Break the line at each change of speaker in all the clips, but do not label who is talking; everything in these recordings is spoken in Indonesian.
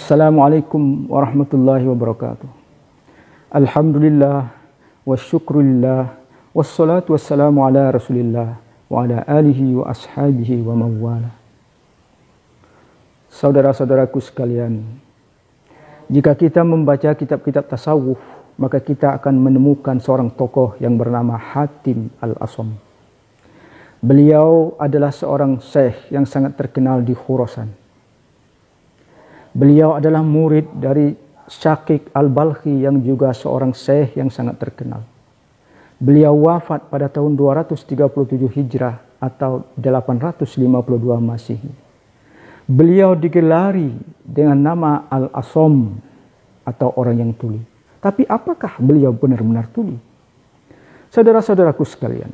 Assalamualaikum warahmatullahi wabarakatuh. Alhamdulillah wa syukrulillah wassalatu wassalamu ala rasulillah wa ala alihi wa ashabihi wa mawala. Saudara-saudaraku sekalian, jika kita membaca kitab-kitab tasawuf, maka kita akan menemukan seorang tokoh yang bernama Hatim Al-Asam. Beliau adalah seorang syekh yang sangat terkenal di Khurasan. Beliau adalah murid dari Syakik Al-Balkhi yang juga seorang syekh yang sangat terkenal. Beliau wafat pada tahun 237 Hijrah atau 852 Masehi. Beliau digelari dengan nama Al-Asam atau orang yang tuli. Tapi apakah beliau benar-benar tuli? Saudara-saudaraku sekalian,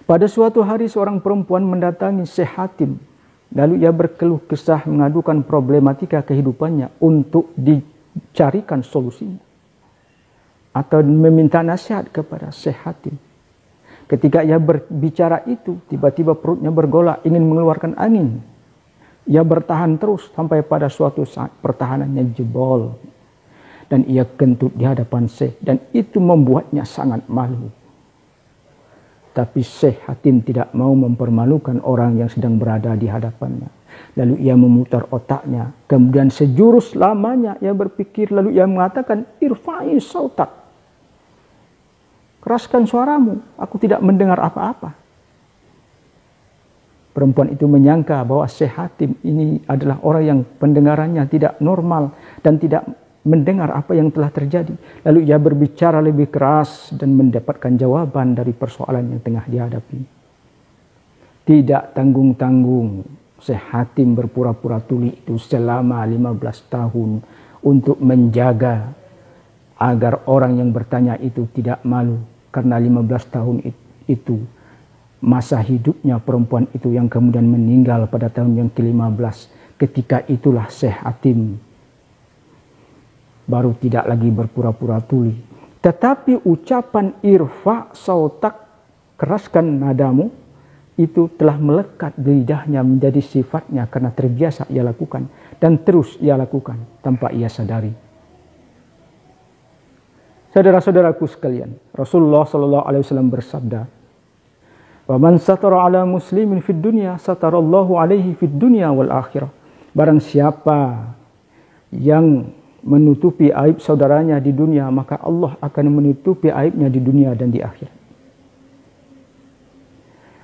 pada suatu hari seorang perempuan mendatangi Syekh Hatim. Lalu ia berkeluh kesah mengadukan problematika kehidupannya untuk dicarikan solusinya. Atau meminta nasihat kepada Syekh Hatim. Ketika ia berbicara itu, tiba-tiba perutnya bergolak ingin mengeluarkan angin. Ia bertahan terus sampai pada suatu saat pertahanannya jebol. Dan ia kentut di hadapan Syekh. Dan itu membuatnya sangat malu. Tapi Syekh Hatim tidak mau mempermalukan orang yang sedang berada di hadapannya. Lalu ia memutar otaknya. Kemudian sejurus lamanya ia berpikir. Lalu ia mengatakan, irfa'i sautak. Keraskan suaramu. Aku tidak mendengar apa-apa. Perempuan itu menyangka bahwa Syekh Hatim ini adalah orang yang pendengarannya tidak normal. Dan tidak mendengar apa yang telah terjadi. Lalu ia berbicara lebih keras dan mendapatkan jawaban dari persoalan yang tengah dihadapi. Tidak tanggung-tanggung Syekh Hatim berpura-pura tuli itu selama 15 tahun untuk menjaga agar orang yang bertanya itu tidak malu. Karena 15 tahun itu masa hidupnya perempuan itu yang kemudian meninggal pada tahun yang ke-15. Ketika itulah Syekh Hatim baru tidak lagi berpura-pura tuli. Tetapi ucapan irfa sautak, keraskan nadamu, itu telah melekat di lidahnya menjadi sifatnya karena terbiasa ia lakukan. Dan terus ia lakukan tanpa ia sadari. Saudara-saudaraku sekalian, Rasulullah SAW bersabda, "Wa man satara ala muslimin fid dunya, satarallahu alaihi fid dunya wal akhirah." Barang siapa yang menutupi aib saudaranya di dunia, maka Allah akan menutupi aibnya di dunia dan di akhirat.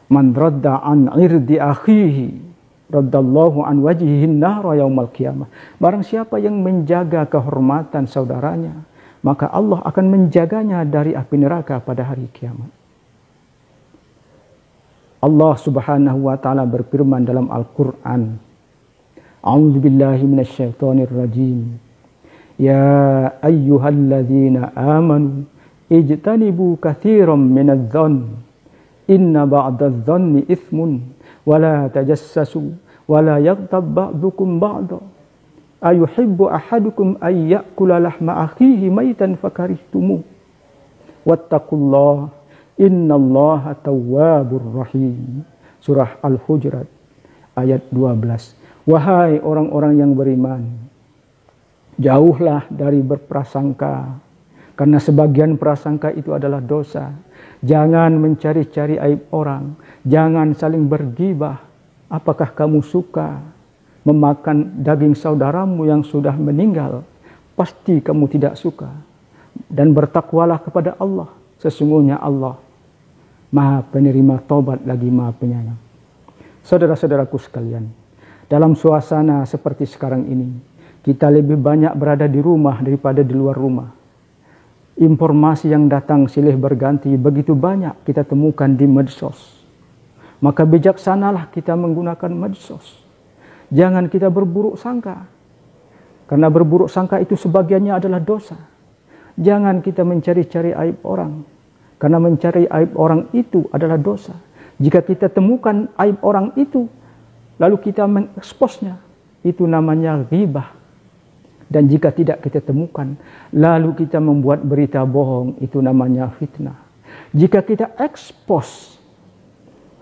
Man radda an irdi akhihi raddallahu an wajhihin nara yaumal qiyamah. Barang siapa yang menjaga kehormatan saudaranya, maka Allah akan menjaganya dari api neraka pada hari kiamat. Allah Subhanahu wa taala berfirman dalam Al-Qur'an, A'udzubillahi minasyaitonir rajim. Ya ayyuhalladzina amanu ijtanibu katsiran minadh-dhann inna ba'dadh-dhanni itsmun wa la tajassasu wa la yaghtab ba'dukum ba'dha ayuhibbu ahadukum ay ya'kula lahma akhihi maitan fakarihtumu wattaqullaha innallaha tawwabur rahim. Surah Al-Hujurat ayat 12. Wahai orang-orang yang beriman, jauhlah dari berprasangka, karena sebagian prasangka itu adalah dosa. Jangan mencari-cari aib orang, jangan saling bergibah. Apakah kamu suka memakan daging saudaramu yang sudah meninggal? Pasti kamu tidak suka. Dan bertakwalah kepada Allah, sesungguhnya Allah Maha penerima taubat lagi Maha penyayang. Saudara-saudaraku sekalian, dalam suasana seperti sekarang ini, kita lebih banyak berada di rumah daripada di luar rumah. Informasi yang datang silih berganti begitu banyak kita temukan di medsos. Maka bijaksanalah kita menggunakan medsos. Jangan kita berburuk sangka. Karena berburuk sangka itu sebagiannya adalah dosa. Jangan kita mencari-cari aib orang. Karena mencari aib orang itu adalah dosa. Jika kita temukan aib orang itu, lalu kita mengeksposnya, itu namanya ghibah. Dan jika tidak kita temukan, lalu kita membuat berita bohong, itu namanya fitnah. Jika kita ekspos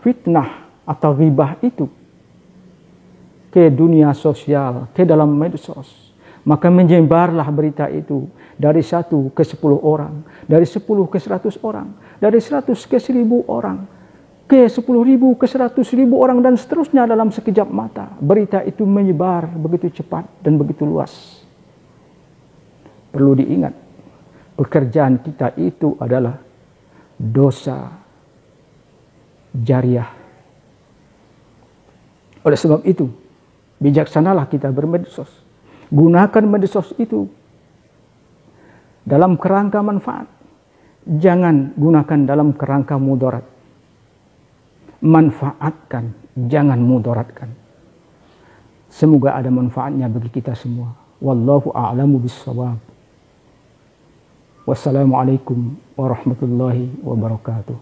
fitnah atau ghibah itu, ke dunia sosial, ke dalam medsos, maka menyebarlah berita itu dari 1 ke 10 orang, dari 10 ke 100 orang, dari 100 ke 1000 orang, ke 10.000 ke 100.000 orang, dan seterusnya dalam sekejap mata. Berita itu menyebar begitu cepat dan begitu luas. Perlu diingat, pekerjaan kita itu adalah dosa jariah. Oleh sebab itu, bijaksanalah kita bermedsos. Gunakan medsos itu dalam kerangka manfaat. Jangan gunakan dalam kerangka mudarat. Manfaatkan, jangan mudaratkan. Semoga ada manfaatnya bagi kita semua. Wallahu a'lamu bis-shawab. Wassalamualaikum warahmatullahi wabarakatuh.